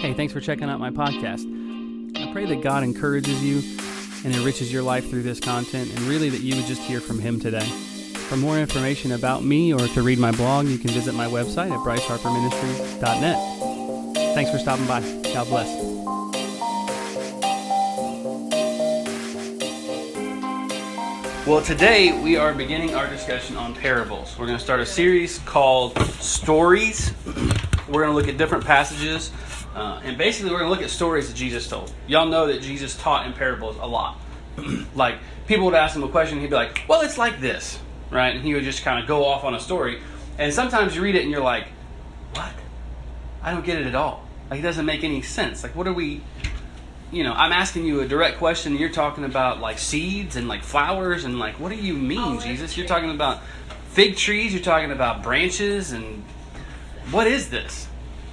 Hey, thanks for checking out my podcast. I pray that God encourages you and enriches your life through this content, and really that you would just hear from Him today. For more information about me or to read my blog, you can visit my website at bryceharperministries.net. Thanks for stopping by. God bless. Well, today we are beginning our discussion on parables. We're going to start a series called Stories. We're going to look at different passages, and basically we're going to look at stories that Jesus told. Y'all know that Jesus taught in parables a lot. Like, people would ask him a question, and he'd be like, well, it's like this, right? And he would just kind of go off on a story. And sometimes you read it and you're like, what? I don't get it at all. Like, it doesn't make any sense. Like, what are we... I'm asking you a direct question, and you're talking about, like, seeds and, like, flowers, and, like, what do you mean, Jesus? You're talking about fig trees, you're talking about branches, and what is this?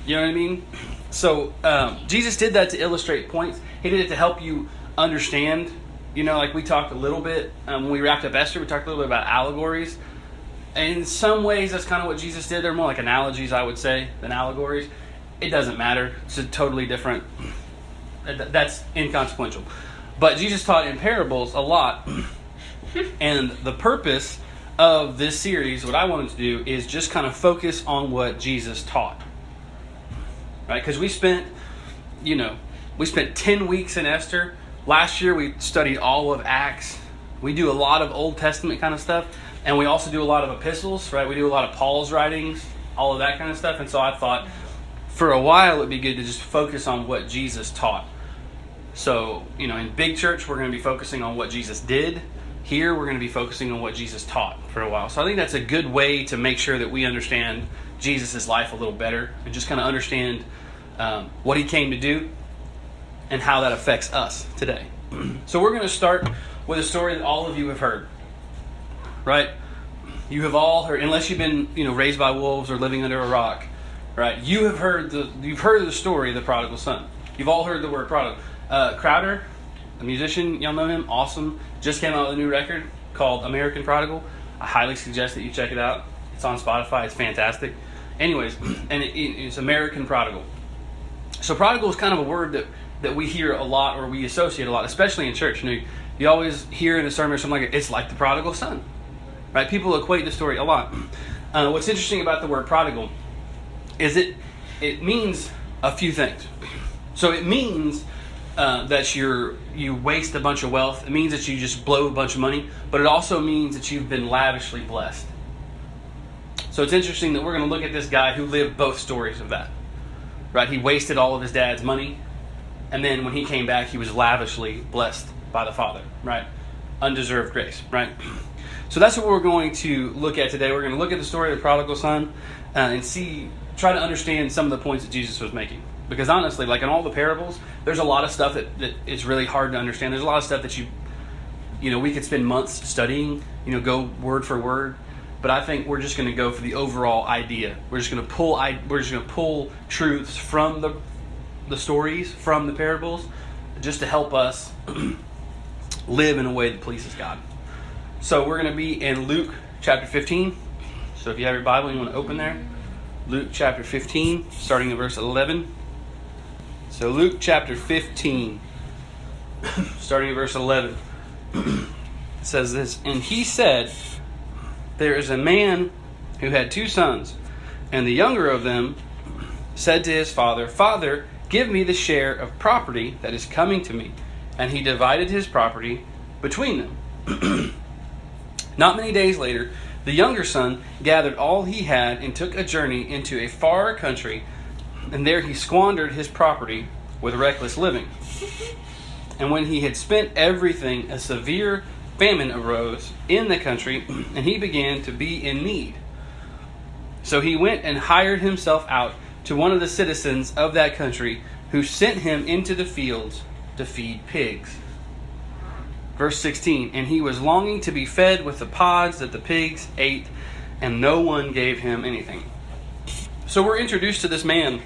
You know what I mean? So, Jesus did that to illustrate points. He did it to help you understand. Like we talked a little bit, when we wrapped up Esther, we talked a little bit about allegories. And in some ways, that's kind of what Jesus did. They're more like analogies, I would say, than allegories. It doesn't matter. It's a totally different... That's inconsequential. But Jesus taught in parables a lot. And the purpose of this series, what I wanted to do, is just kind of focus on what Jesus taught. Right? Because we spent 10 weeks in Esther. Last year we studied all of Acts. We do a lot of Old Testament kind of stuff. And we also do a lot of epistles, right? We do a lot of Paul's writings, all of that kind of stuff. And so I thought, for a while, it'd be good to just focus on what Jesus taught. So, in Big Church, we're going to be focusing on what Jesus did. Here, we're going to be focusing on what Jesus taught for a while. So I think that's a good way to make sure that we understand Jesus' life a little better and just kind of understand what He came to do and how that affects us today. So we're going to start with a story that all of you have heard, right? You have all heard, unless you've been, raised by wolves or living under a rock, right? You've heard the story of the prodigal son. You've all heard the word prodigal. Crowder, a musician, y'all know him, awesome. Just came out with a new record called American Prodigal. I highly suggest that you check it out. It's on Spotify. It's fantastic. Anyways, and it's American Prodigal. So prodigal is kind of a word that we hear a lot, or we associate a lot, especially in church. You always hear in a sermon or something like, it's like the prodigal son, right? People equate the story a lot. What's interesting about the word prodigal is it means a few things. So it means that you waste a bunch of wealth. It means that you just blow a bunch of money. But it also means that you've been lavishly blessed. So it's interesting that we're going to look at this guy who lived both stories of that. Right? He wasted all of his dad's money. And then when he came back, he was lavishly blessed by the Father. Right? Undeserved grace. Right? So that's what we're going to look at today. We're going to look at the story of the prodigal son and try to understand some of the points that Jesus was making. Because honestly, like in all the parables, there's a lot of stuff that is really hard to understand. There's a lot of stuff that we could spend months studying, go word for word. But I think we're just going to go for the overall idea. We're just going to pull truths from the stories, from the parables, just to help us live in a way that pleases God. So we're going to be in Luke chapter 15. So if you have your Bible, you want to open there. Luke chapter 15, starting at verse 11. So Luke chapter 15, starting at verse 11, it says this, "And he said, there is a man who had 2 sons, and the younger of them said to his father, Father, give me the share of property that is coming to me. And he divided his property between them. Not many days later, the younger son gathered all he had and took a journey into a far country, and there he squandered his property with reckless living. And when he had spent everything, a severe famine arose in the country, and he began to be in need. So he went and hired himself out to one of the citizens of that country, who sent him into the fields to feed pigs." Verse 16, "And he was longing to be fed with the pods that the pigs ate, and no one gave him anything." So we're introduced to this man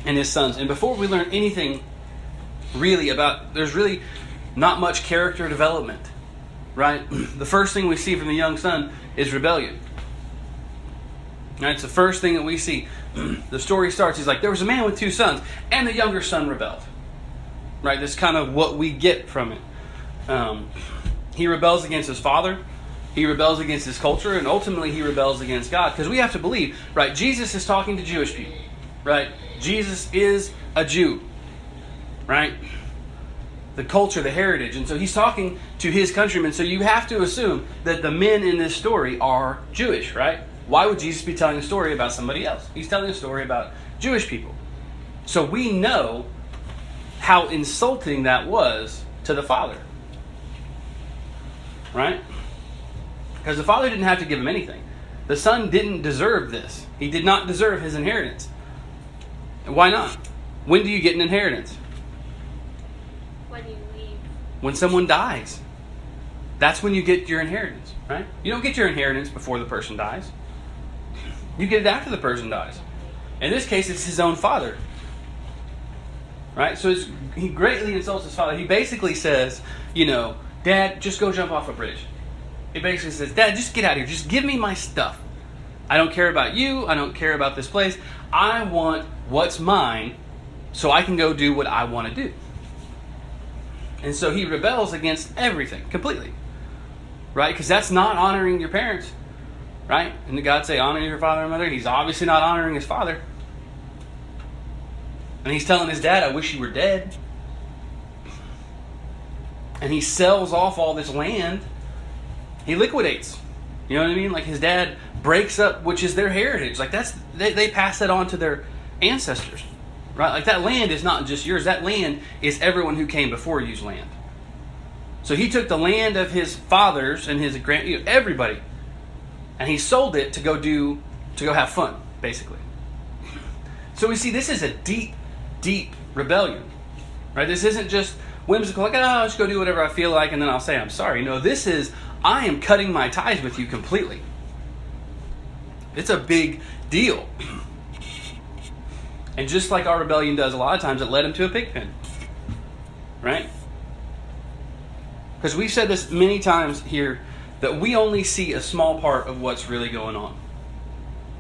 and his sons. And before we learn anything really there's really not much character development, right? The first thing we see from the young son is rebellion. Right? It's the first thing that we see. the story starts, he's like, there was a man with 2 sons, and the younger son rebelled. Right? That's kind of what we get from it. He rebels against his father. He rebels against his culture, and ultimately he rebels against God. Because we have to believe, right? Jesus is talking to Jewish people, right? Jesus is a Jew, right? The culture, the heritage. And so he's talking to his countrymen. So you have to assume that the men in this story are Jewish, right? Why would Jesus be telling a story about somebody else? He's telling a story about Jewish people. So we know how insulting that was to the father, right? Because the father didn't have to give him anything. The son didn't deserve this. He did not deserve his inheritance. And why not? When do you get an inheritance? When you leave. When someone dies. That's when you get your inheritance, right? You don't get your inheritance before the person dies. You get it after the person dies. In this case, it's his own father. Right? So he greatly insults his father. He basically says, Dad, just go jump off a bridge. He basically says, Dad, just get out of here. Just give me my stuff. I don't care about you. I don't care about this place. I want what's mine so I can go do what I want to do. And so he rebels against everything completely. Right? Because that's not honoring your parents. Right? And did God say honor your father and mother? He's obviously not honoring his father. And he's telling his dad, I wish you were dead. And he sells off all this land. He liquidates. You know what I mean? Like his dad breaks up, which is their heritage. Like they pass that on to their ancestors. Right? Like that land is not just yours. That land is everyone who came before you's land. So he took the land of his fathers and his everybody. And he sold it to go have fun, basically. So we see this is a deep, deep rebellion. Right? This isn't just whimsical, like, I'll just go do whatever I feel like and then I'll say I'm sorry. No, this is, I am cutting my ties with you completely. It's a big deal. And just like our rebellion does a lot of times, it led him to a pig pen. Right? Because we've said this many times here, that we only see a small part of what's really going on.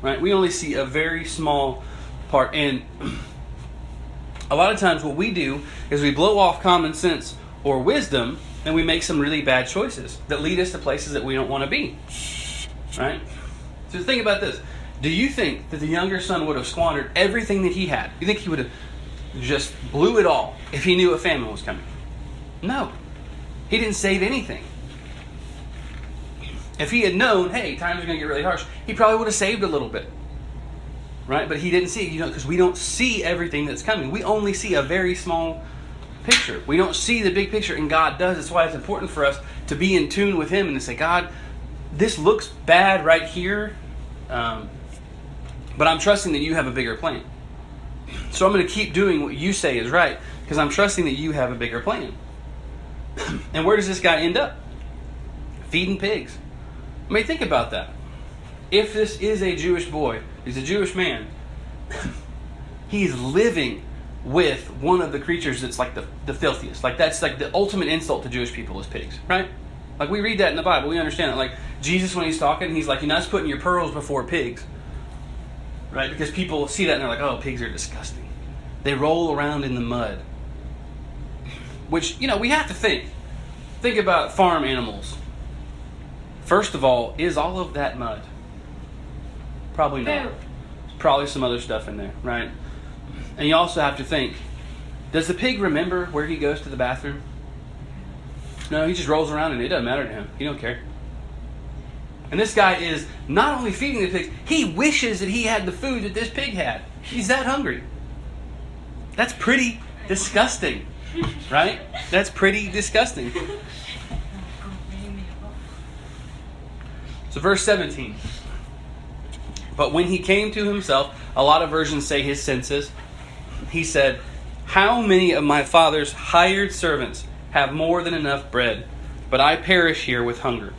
Right? We only see a very small part. And a lot of times what we do is we blow off common sense or wisdom and we make some really bad choices that lead us to places that we don't want to be. Right? So think about this. Do you think that the younger son would have squandered everything that he had? You think he would have just blew it all if he knew a famine was coming? No. He didn't save anything. If he had known, hey, times are going to get really harsh, he probably would have saved a little bit. Right? But he didn't see, because we don't see everything that's coming. We only see a very small picture. We don't see the big picture, and God does. That's why it's important for us to be in tune with Him and to say, God, this looks bad right here, but I'm trusting that you have a bigger plan. So I'm going to keep doing what you say is right, because I'm trusting that you have a bigger plan. And where does this guy end up? Feeding pigs. I mean, think about that. If this is a Jewish boy, he's a Jewish man, he's living with one of the creatures that's like the filthiest. Like that's like the ultimate insult to Jewish people is pigs, right? Like we read that in the Bible, we understand it. Like Jesus, when he's talking, he's like, you're not just putting your pearls before pigs, right? Because people see that and they're like, oh, pigs are disgusting. They roll around in the mud. Which, we have to think about farm animals. First of all, is all of that mud? Probably not. There's probably some other stuff in there, right? And you also have to think, does the pig remember where he goes to the bathroom? No, he just rolls around and it doesn't matter to him. He don't care. And this guy is not only feeding the pigs, he wishes that he had the food that this pig had. He's that hungry. That's pretty disgusting, right? That's pretty disgusting. So verse 17. But when he came to himself, a lot of versions say his senses, he said, how many of my father's hired servants have more than enough bread, but I perish here with hunger?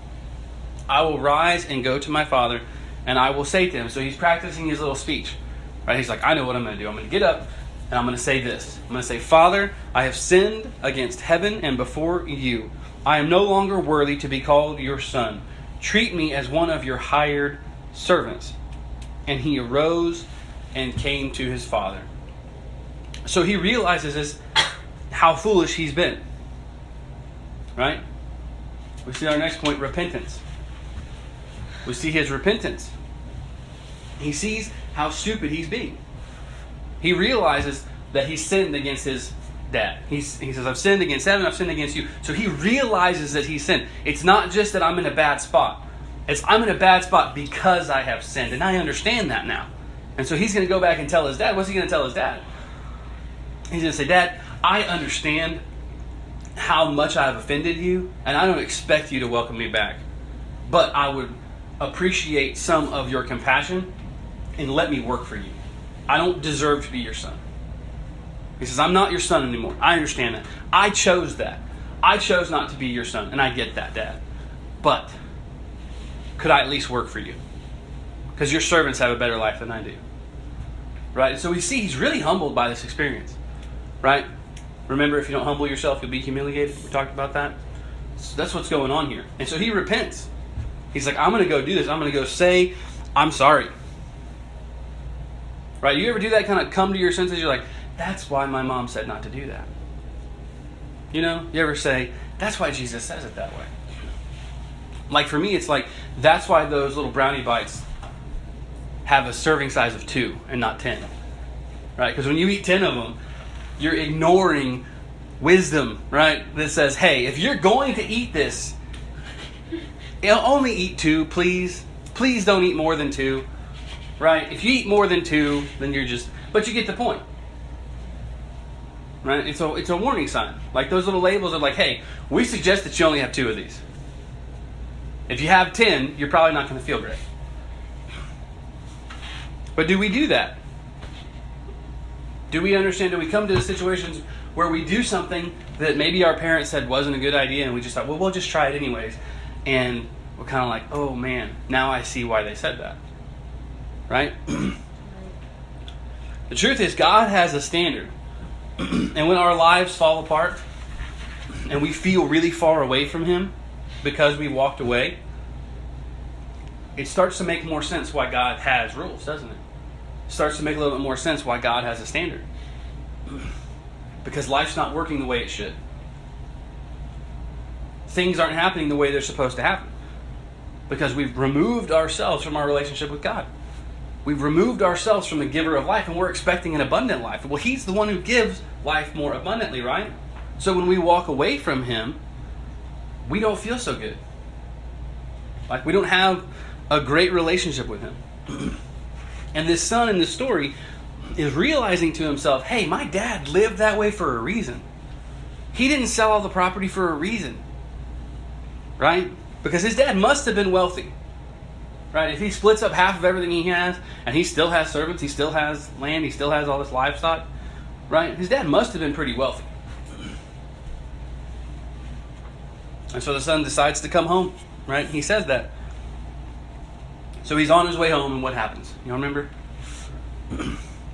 I will rise and go to my father, and I will say to him. So he's practicing his little speech. Right? He's like, I know what I'm going to do. I'm going to get up, and I'm going to say this. I'm going to say, Father, I have sinned against heaven and before you. I am no longer worthy to be called your son. Treat me as one of your hired servants. And he arose and came to his father. So he realizes how foolish he's been. Right? We see our next point, repentance. We see his repentance. He sees how stupid he's being. He realizes that he sinned against his dad. He says, I've sinned against heaven, I've sinned against you. So he realizes that he sinned. It's not just that I'm in a bad spot. It's I'm in a bad spot because I have sinned. And I understand that now. And so he's going to go back and tell his dad. What's he going to tell his dad? He's going to say, Dad, I understand how much I have offended you, and I don't expect you to welcome me back. But I would appreciate some of your compassion and let me work for you. I don't deserve to be your son. He says, I'm not your son anymore. I understand that. I chose that. I chose not to be your son, and I get that, Dad. But could I at least work for you? Because your servants have a better life than I do. Right? So we see he's really humbled by this experience. Right? Remember, if you don't humble yourself, you'll be humiliated. We talked about that. So that's what's going on here. And so he repents. He's like, I'm going to go do this. I'm going to go say, I'm sorry. Right? You ever do that, kind of come to your senses? You're like, that's why my mom said not to do that. You know? You ever say, that's why Jesus says it that way. Like for me, it's like, that's why those little brownie bites have a serving size of 2 and not 10. Right? Because when you eat 10 of them, you're ignoring wisdom, right? That says, hey, if you're going to eat this, only eat 2, please. Please don't eat more than 2. Right? If you eat more than 2, then you're just... But you get the point. Right? It's a warning sign. Like those little labels are like, hey, we suggest that you only have 2 of these. If you have 10, you're probably not going to feel great. But do we do that? Do we understand? Do we come to the situations where we do something that maybe our parents said wasn't a good idea and we just thought, well, we'll just try it anyways. And we're kind of like, oh man, now I see why they said that. Right? The truth is, God has a standard. And when our lives fall apart and we feel really far away from Him because we walked away, it starts to make more sense why God has rules, doesn't it? It starts to make a little bit more sense why God has a standard. Because life's not working the way it should. Things aren't happening the way they're supposed to happen. Because we've removed ourselves from our relationship with God. We've removed ourselves from the giver of life, and we're expecting an abundant life. Well, He's the one who gives life more abundantly, right? So when we walk away from Him, we don't feel so good. Like we don't have a great relationship with Him. And this son in this story is realizing to himself, hey, my dad lived that way for a reason. He didn't sell all the property for a reason. Right? Because his dad must have been wealthy. Right? If he splits up half of everything he has, and he still has servants, he still has land, he still has all this livestock, right? His dad must have been pretty wealthy. And so the son decides to come home, right? He says that. So he's on his way home, and what happens? You remember?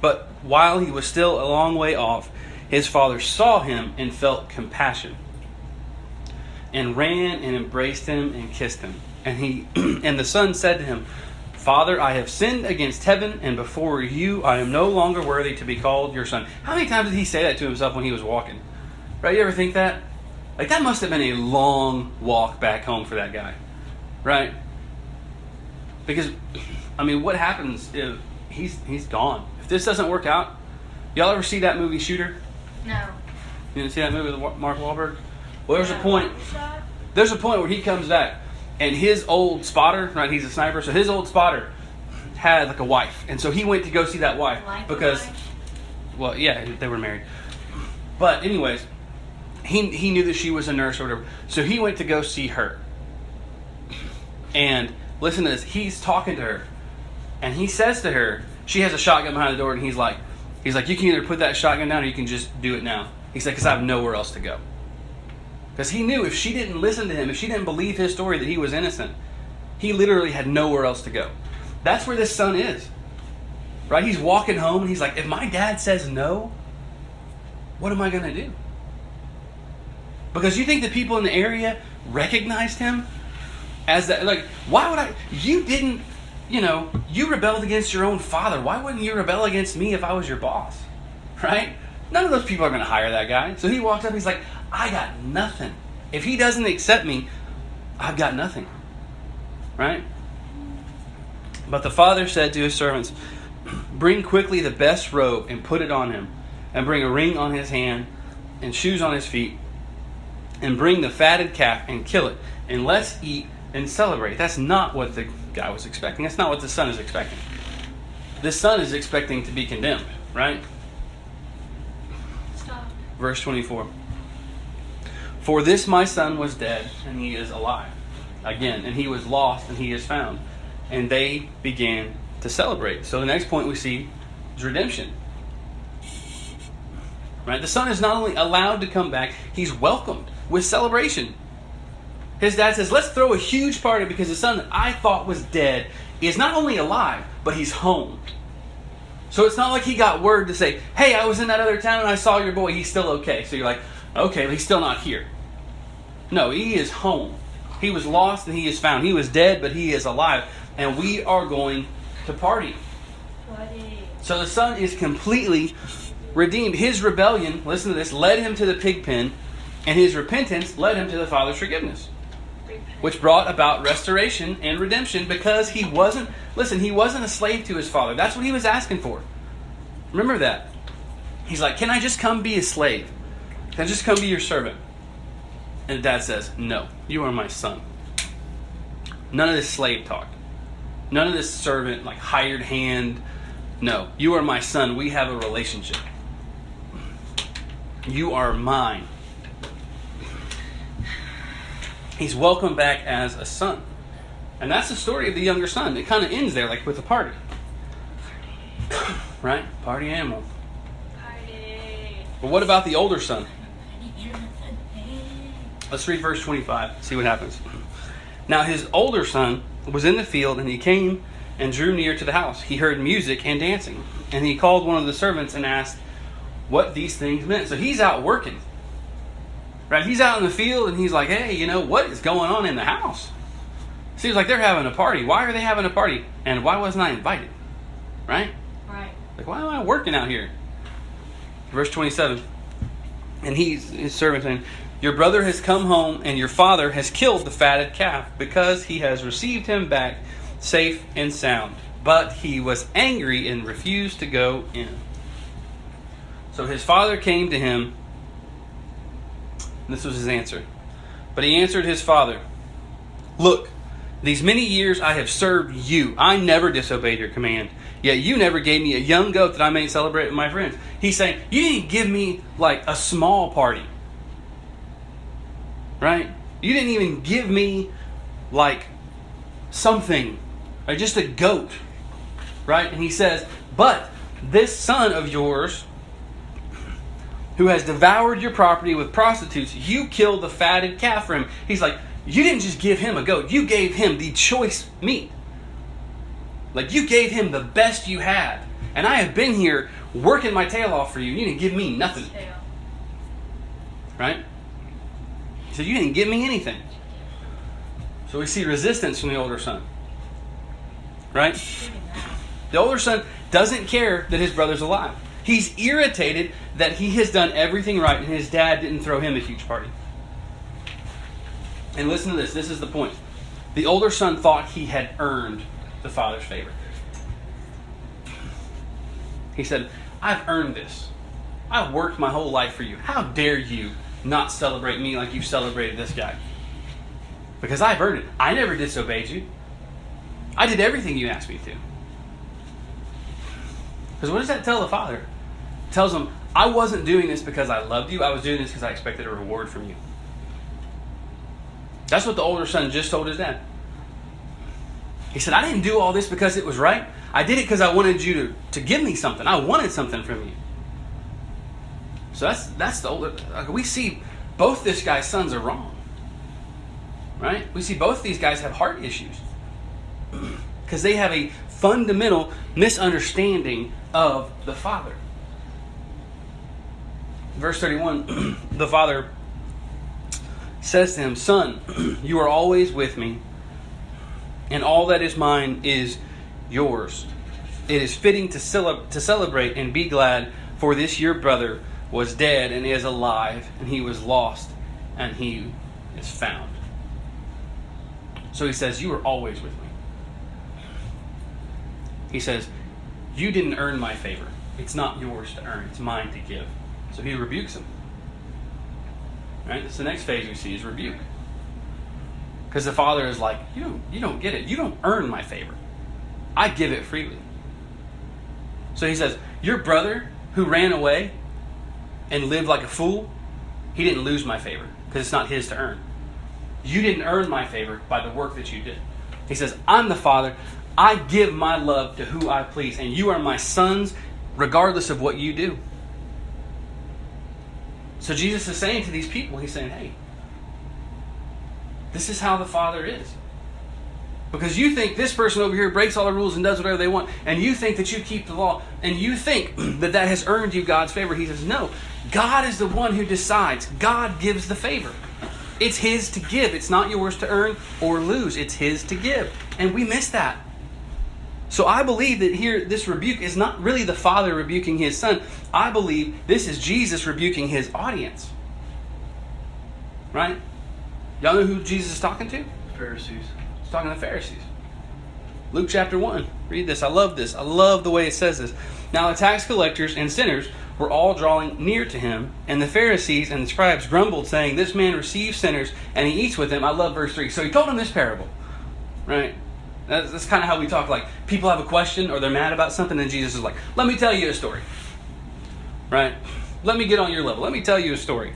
But while he was still a long way off, his father saw him and felt compassion, and ran and embraced him and kissed him. And the son said to him, Father, I have sinned against heaven, and before you I am no longer worthy to be called your son. How many times did he say that to himself when he was walking? Right? You ever think that? Like that must have been a long walk back home for that guy. Right? Because, I mean, what happens if he's gone? If this doesn't work out, y'all ever see that movie Shooter? No. You didn't see that movie with Mark Wahlberg? Well, there's a point where he comes back, and his old spotter, right? He's a sniper, so his old spotter had like a wife, and so he went to go see that wife because, well, yeah, they were married. But anyways, he knew that she was a nurse or whatever, so he went to go see her. And listen to this. He's talking to her, and he says to her, she has a shotgun behind the door, and he's like, you can either put that shotgun down or you can just do it now. He said, because I have nowhere else to go. Because he knew if she didn't listen to him, if she didn't believe his story that he was innocent, he literally had nowhere else to go. That's where this son is. Right? He's walking home, and he's like, if my dad says no, what am I going to do? Because you think the people in the area recognized him as that? Like, why would I? You didn't you rebelled against your own father. Why wouldn't you rebel against me if I was your boss? Right? None of those people are going to hire that guy. So he walks up, he's like, I got nothing. If he doesn't accept me, I've got nothing. Right? But the father said to his servants, bring quickly the best robe and put it on him, and bring a ring on his hand and shoes on his feet, and bring the fatted calf and kill it, and let's eat and celebrate. That's not what the guy was expecting. That's not what the son is expecting. The son is expecting to be condemned, right? Stop. Verse 24. For this my son was dead, and he is alive. Again, and he was lost, and he is found. And they began to celebrate. So the next point we see is redemption. Right? The son is not only allowed to come back, he's welcomed with celebration. His dad says, let's throw a huge party because the son that I thought was dead is not only alive, but he's home. So it's not like he got word to say, hey, I was in that other town and I saw your boy, he's still okay. So you're like, okay, but he's still not here. No, he is home. He was lost and he is found. He was dead, but he is alive. And we are going to party. So the son is completely redeemed. His rebellion, listen to this, led him to the pig pen, and his repentance led him to the Father's forgiveness, which brought about restoration and redemption because he wasn't a slave to his father. That's what he was asking for. Remember that. He's like, can I just come be a slave? Can I just come be your servant? And dad says, no, you are my son. None of this slave talk. None of this servant, like hired hand. No, you are my son. We have a relationship. You are mine. He's welcomed back as a son. And that's the story of the younger son. It kind of ends there, like with a party. Right? Party animal. Party. But what about the older son? Let's read verse 25, see what happens. Now his older son was in the field, and he came and drew near to the house. He heard music and dancing. And he called one of the servants and asked what these things meant. So he's out working. Right? He's out in the field and he's like, hey, what is going on in the house? Seems like they're having a party. Why are they having a party? And why wasn't I invited? Right? Right. Like, why am I working out here? Verse 27. And his servant saying, your brother has come home, and your father has killed the fatted calf, because he has received him back safe and sound. But he was angry and refused to go in. So his father came to him. And this was his answer. But he answered his father, look, these many years I have served you. I never disobeyed your command. Yet you never gave me a young goat that I may celebrate with my friends. He's saying, you didn't give me like a small party. Right? You didn't even give me like something, or just a goat. Right? And he says, but this son of yours, who has devoured your property with prostitutes, you killed the fatted calf for him. He's like, you didn't just give him a goat. You gave him the choice meat. Like, you gave him the best you had. And I have been here working my tail off for you. You didn't give me nothing. Right? He said, you didn't give me anything. So we see resistance from the older son. Right? The older son doesn't care that his brother's alive. He's irritated that he has done everything right and his dad didn't throw him a huge party. And listen to this. This is the point. The older son thought he had earned the father's favor. He said, I've earned this. I've worked my whole life for you. How dare you not celebrate me like you celebrated this guy? Because I've earned it. I never disobeyed you. I did everything you asked me to. Because what does that tell the father? It tells him, I wasn't doing this because I loved you. I was doing this because I expected a reward from you. That's what the older son just told his dad. He said, I didn't do all this because it was right. I did it because I wanted you to give me something. I wanted something from you. So that's the older. We see both this guy's sons are wrong. Right? We see both these guys have heart issues. Because they have a fundamental misunderstanding of the father. Verse 31, the father says to him, Son, you are always with me, and all that is mine is yours. It is fitting to celebrate and be glad, for this your brother was dead and is alive, and he was lost and he is found. So he says, you are always with me. He says, you didn't earn my favor. It's not yours to earn. It's mine to give. So he rebukes him. Right? That's the next phase we see is rebuke. Because the father is like, you don't get it. You don't earn my favor. I give it freely. So he says, your brother who ran away and lived like a fool, he didn't lose my favor because it's not his to earn. You didn't earn my favor by the work that you did. He says, I'm the father. I give my love to who I please, and you are my sons regardless of what you do. So Jesus is saying to these people, he's saying, hey, this is how the Father is. Because you think this person over here breaks all the rules and does whatever they want, and you think that you keep the law, and you think that that has earned you God's favor. He says, no, God is the one who decides. God gives the favor. It's His to give. It's not yours to earn or lose. It's His to give. And we miss that. So I believe that here, this rebuke is not really the Father rebuking His Son. I believe this is Jesus rebuking His audience. Right? Y'all know who Jesus is talking to? Pharisees. He's talking to the Pharisees. Luke chapter 1. Read this. I love this. I love the way it says this. Now the tax collectors and sinners were all drawing near to him, and the Pharisees and the scribes grumbled, saying, this man receives sinners, and he eats with them. I love verse 3. So he told them this parable. Right? That's kind of how we talk. Like, people have a question or they're mad about something, and Jesus is like, let me tell you a story. Right? Let me get on your level. Let me tell you a story.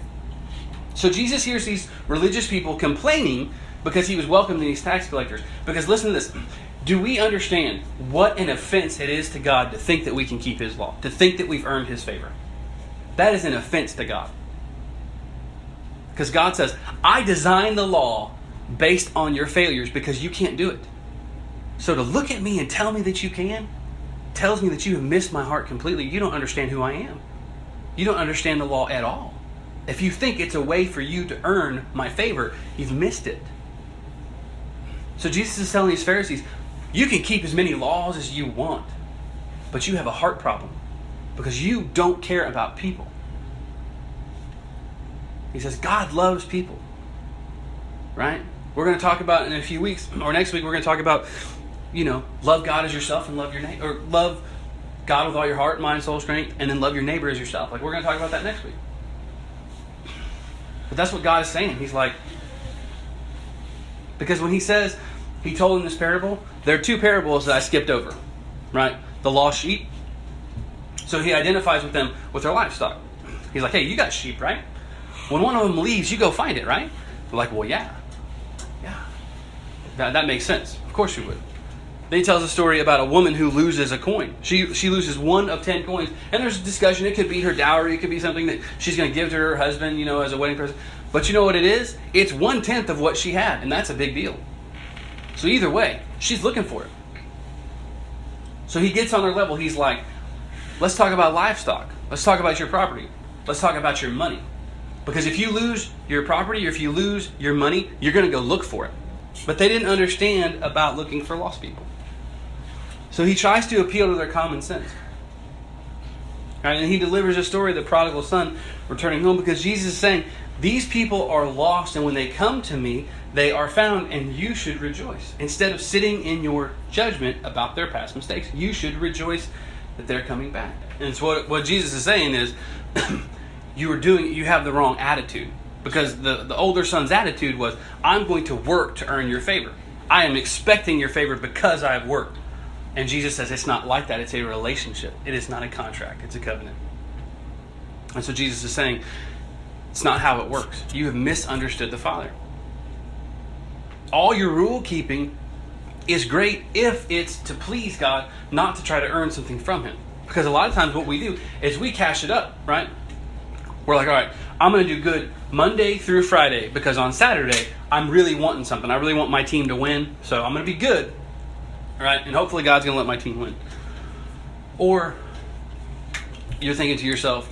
So Jesus hears these religious people complaining because he was welcoming these tax collectors. Because listen to this. Do we understand what an offense it is to God to think that we can keep His law? To think that we've earned His favor? That is an offense to God. Because God says, I designed the law based on your failures because you can't do it. So to look at me and tell me that you can, tells me that you have missed my heart completely. You don't understand who I am. You don't understand the law at all. If you think it's a way for you to earn my favor, you've missed it. So Jesus is telling these Pharisees, you can keep as many laws as you want, but you have a heart problem because you don't care about people. He says, God loves people. Right? We're going to talk about in a few weeks, or next week, we're going to talk about, love God as yourself and love your neighbor, or love God with all your heart, mind, soul, strength, and then love your neighbor as yourself. Like, we're going to talk about that next week. But that's what God is saying. He's like, because when he says, he told in this parable, there are two parables that I skipped over, right? The lost sheep. So he identifies with them with their livestock. He's like, hey, you got sheep, right? When one of them leaves, you go find it, right? They're like, well, yeah. That makes sense. Of course you would. Then he tells a story about a woman who loses a coin. She loses 1 of 10 coins. And there's a discussion. It could be her dowry. It could be something that she's going to give to her husband, as a wedding present. But you know what it is? It's 1/10 of what she had. And that's a big deal. So either way, she's looking for it. So he gets on her level. He's like, let's talk about livestock. Let's talk about your property. Let's talk about your money. Because if you lose your property or if you lose your money, you're going to go look for it. But they didn't understand about looking for lost people. So he tries to appeal to their common sense. Right? And he delivers a story of the prodigal son returning home because Jesus is saying, these people are lost, and when they come to me, they are found, and you should rejoice. Instead of sitting in your judgment about their past mistakes, you should rejoice that they're coming back. And so what Jesus is saying is, you have the wrong attitude. Because the older son's attitude was, I'm going to work to earn your favor. I am expecting your favor because I have worked. And Jesus says it's not like that. It's a relationship. It is not a contract. It's a covenant. And so Jesus is saying, it's not how it works. You have misunderstood the Father. All your rule keeping is great if it's to please God, not to try to earn something from Him. Because a lot of times what we do is we cash it up, right? We're like, all right, I'm going to do good Monday through Friday because on Saturday, I'm really wanting something. I really want my team to win, so I'm going to be good, right? And hopefully God's going to let my team win. Or you're thinking to yourself,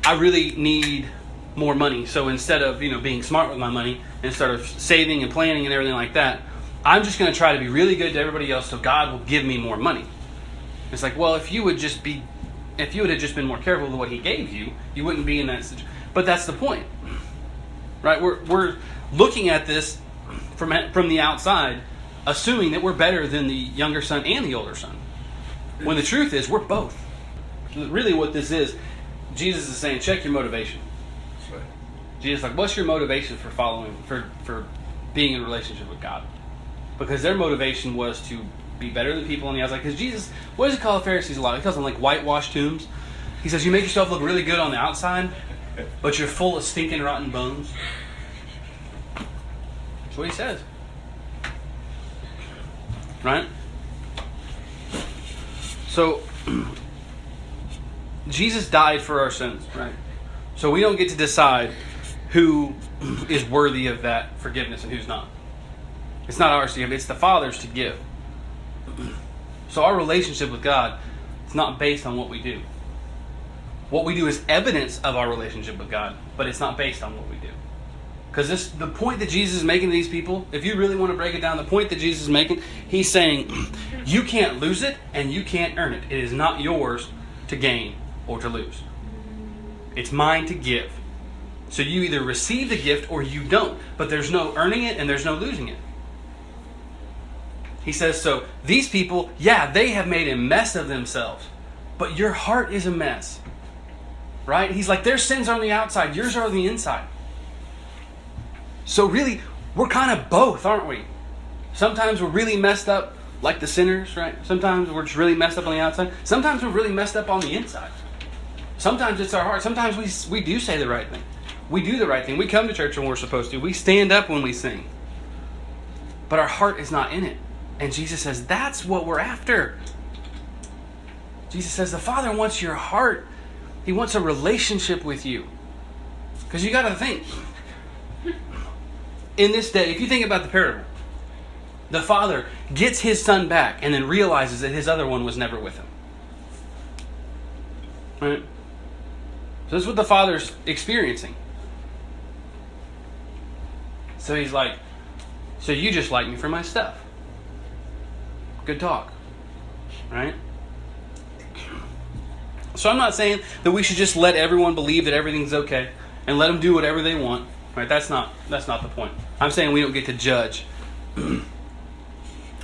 I really need more money. So instead of, being smart with my money, instead of saving and planning and everything like that, I'm just going to try to be really good to everybody else so God will give me more money. It's like, well, if you would have just been more careful with what he gave you, you wouldn't be in that situation. But that's the point, right? We're looking at this from the outside, assuming that we're better than the younger son and the older son. When the truth is, we're both. Really what this is, Jesus is saying, check your motivation. That's right. Jesus is like, what's your motivation for for being in a relationship with God? Because their motivation was to be better than people on the outside. Because Jesus, what does he call the Pharisees a lot? He calls them like whitewashed tombs. He says, you make yourself look really good on the outside, but you're full of stinking rotten bones. That's what he says. Right? So, Jesus died for our sins, right? So we don't get to decide who is worthy of that forgiveness and who's not. It's not ours to give, it's the Father's to give. So our relationship with God is not based on what we do. What we do is evidence of our relationship with God, but it's not based on what we do. Because the point that Jesus is making to these people, if you really want to break it down, the point that Jesus is making, he's saying, you can't lose it and you can't earn it. It is not yours to gain or to lose. It's mine to give. So you either receive the gift or you don't. But there's no earning it and there's no losing it. He says, so these people, yeah, they have made a mess of themselves. But your heart is a mess. Right? He's like, their sins are on the outside. Yours are on the inside. So really, we're kind of both, aren't we? Sometimes we're really messed up like the sinners, right? Sometimes we're just really messed up on the outside. Sometimes we're really messed up on the inside. Sometimes it's our heart. Sometimes we do say the right thing. We do the right thing. We come to church when we're supposed to. We stand up when we sing. But our heart is not in it. And Jesus says, that's what we're after. Jesus says, the Father wants your heart. He wants a relationship with you. Because you got to think. In this day, if you think about the parable, the father gets his son back and then realizes that his other one was never with him. Right? So this is what the father's experiencing. So he's like, so you just like me for my stuff. Good talk. Right? So I'm not saying that we should just let everyone believe that everything's okay and let them do whatever they want. Right? That's not the point. I'm saying we don't get to judge.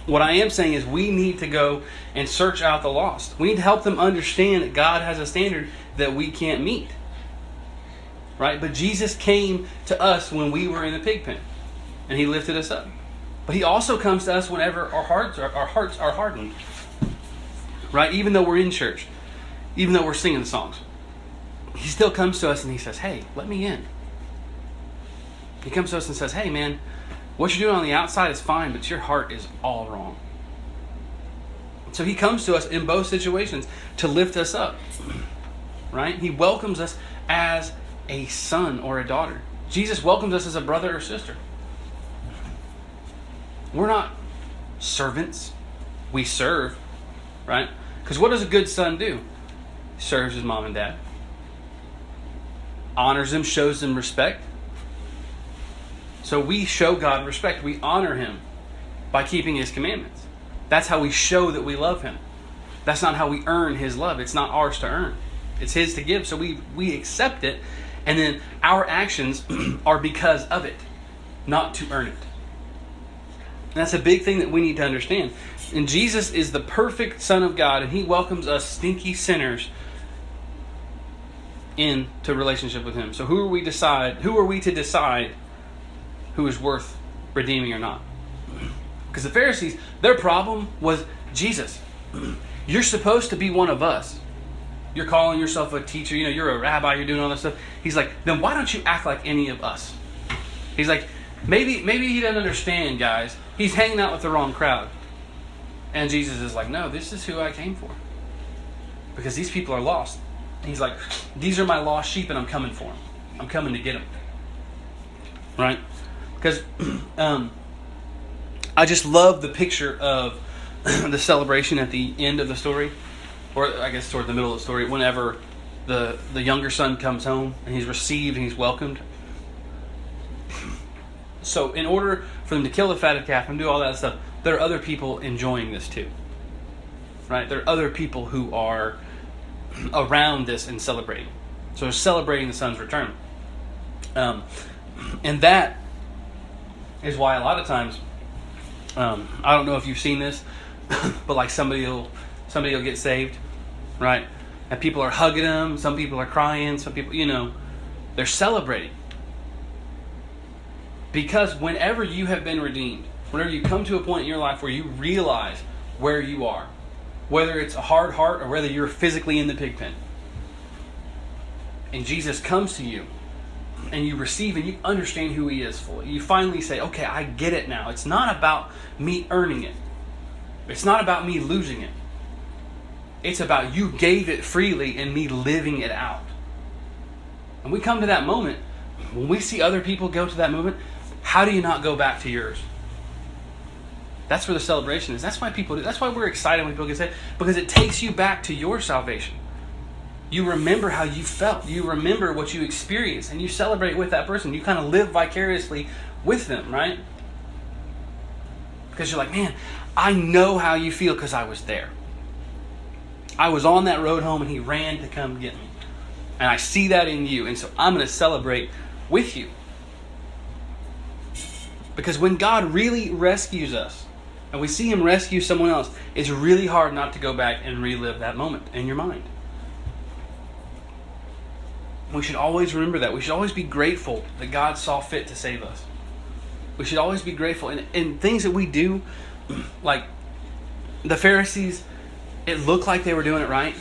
What I am saying is we need to go and search out the lost. We need to help them understand that God has a standard that we can't meet. Right? But Jesus came to us when we were in the pig pen. And he lifted us up. But he also comes to us whenever our hearts are hardened. Right? Even though we're in church. Even though we're singing the songs. He still comes to us and he says, hey, let me in. He comes to us and says, hey man, what you're doing on the outside is fine, but your heart is all wrong. So he comes to us in both situations to lift us up. Right? He welcomes us as a son or a daughter. Jesus welcomes us as a brother or sister. We're not servants. We serve. Right? Because what does a good son do? He serves his mom and dad. Honors them, shows them respect. So we show God respect. We honor him by keeping his commandments. That's how we show that we love him. That's not how we earn his love. It's not ours to earn. It's his to give. So we accept it. And then our actions are because of it, not to earn it. And that's a big thing that we need to understand. And Jesus is the perfect Son of God. And he welcomes us stinky sinners into relationship with him. So who are we to decide who is worth redeeming or not? Because the Pharisees, their problem was Jesus. You're supposed to be one of us. You're calling yourself a teacher. You're a rabbi. You're doing all this stuff. He's like, then why don't you act like any of us? He's like, maybe he doesn't understand, guys. He's hanging out with the wrong crowd. And Jesus is like, no, this is who I came for. Because these people are lost. And he's like, these are my lost sheep and I'm coming for them. I'm coming to get them. Right? Because I just love the picture of the celebration at the end of the story, or I guess toward the middle of the story, whenever the younger son comes home and he's received and he's welcomed. So in order for them to kill the fatted calf and do all that stuff, there are other people enjoying this too. Right? There are other people who are around this and celebrating. So they're celebrating the son's return. And that is why a lot of times, I don't know if you've seen this, but like somebody will get saved, right? And people are hugging them. Some people are crying. Some people, they're celebrating. Because whenever you have been redeemed, whenever you come to a point in your life where you realize where you are, whether it's a hard heart or whether you're physically in the pig pen, and Jesus comes to you, and you receive and you understand who He is fully. You finally say, okay, I get it now. It's not about me earning it. It's not about me losing it. It's about you gave it freely and me living it out. And we come to that moment, when we see other people go to that moment, how do you not go back to yours? That's where the celebration is. That's why people do. That's why we're excited when people get saved, because it takes you back to your salvation. You remember how you felt. You remember what you experienced, and you celebrate with that person. You kind of live vicariously with them, right? Because you're like, man, I know how you feel because I was there. I was on that road home, and He ran to come get me. And I see that in you, and so I'm going to celebrate with you. Because when God really rescues us, and we see Him rescue someone else, it's really hard not to go back and relive that moment in your mind. We should always remember that. We should always be grateful that God saw fit to save us. We should always be grateful. And things that we do, like the Pharisees, it looked like they were doing it right.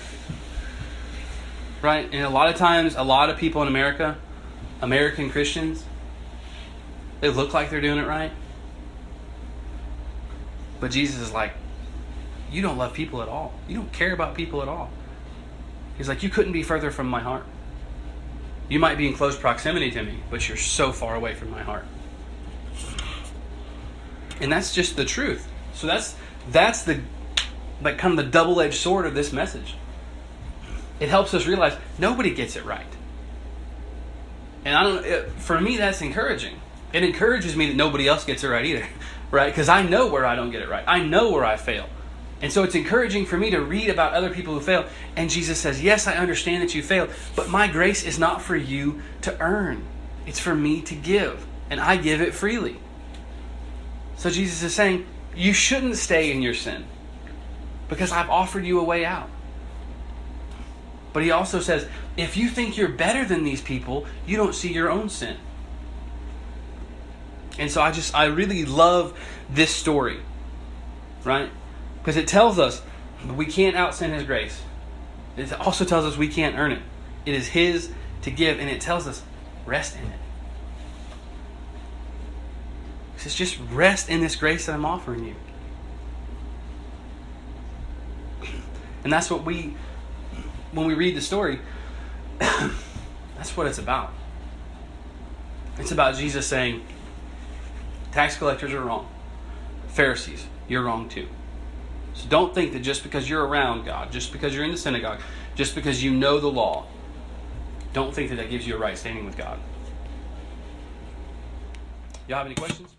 Right? And a lot of times, a lot of people in America, American Christians, they look like they're doing it right. But Jesus is like, you don't love people at all. You don't care about people at all. He's like, you couldn't be further from my heart. You might be in close proximity to me, but you're so far away from my heart. And that's just the truth. So that's the like kind of the double-edged sword of this message. It helps us realize nobody gets it right. And for me, that's encouraging. It encourages me that nobody else gets it right either, right? Because I know where I don't get it right. I know where I fail. And so it's encouraging for me to read about other people who fail. And Jesus says, yes, I understand that you failed, but my grace is not for you to earn. It's for me to give. And I give it freely. So Jesus is saying, you shouldn't stay in your sin because I've offered you a way out. But He also says, if you think you're better than these people, you don't see your own sin. And so I really love this story, right? Because it tells us we can't out-sin His grace. It also tells us we can't earn it. It is His to give, and it tells us rest in it. It says just rest in this grace that I'm offering you. And that's what when we read the story, that's what it's about. It's about Jesus saying, tax collectors are wrong. Pharisees, you're wrong too. So don't think that just because you're around God, just because you're in the synagogue, just because you know the law, don't think that gives you a right standing with God. Y'all have any questions?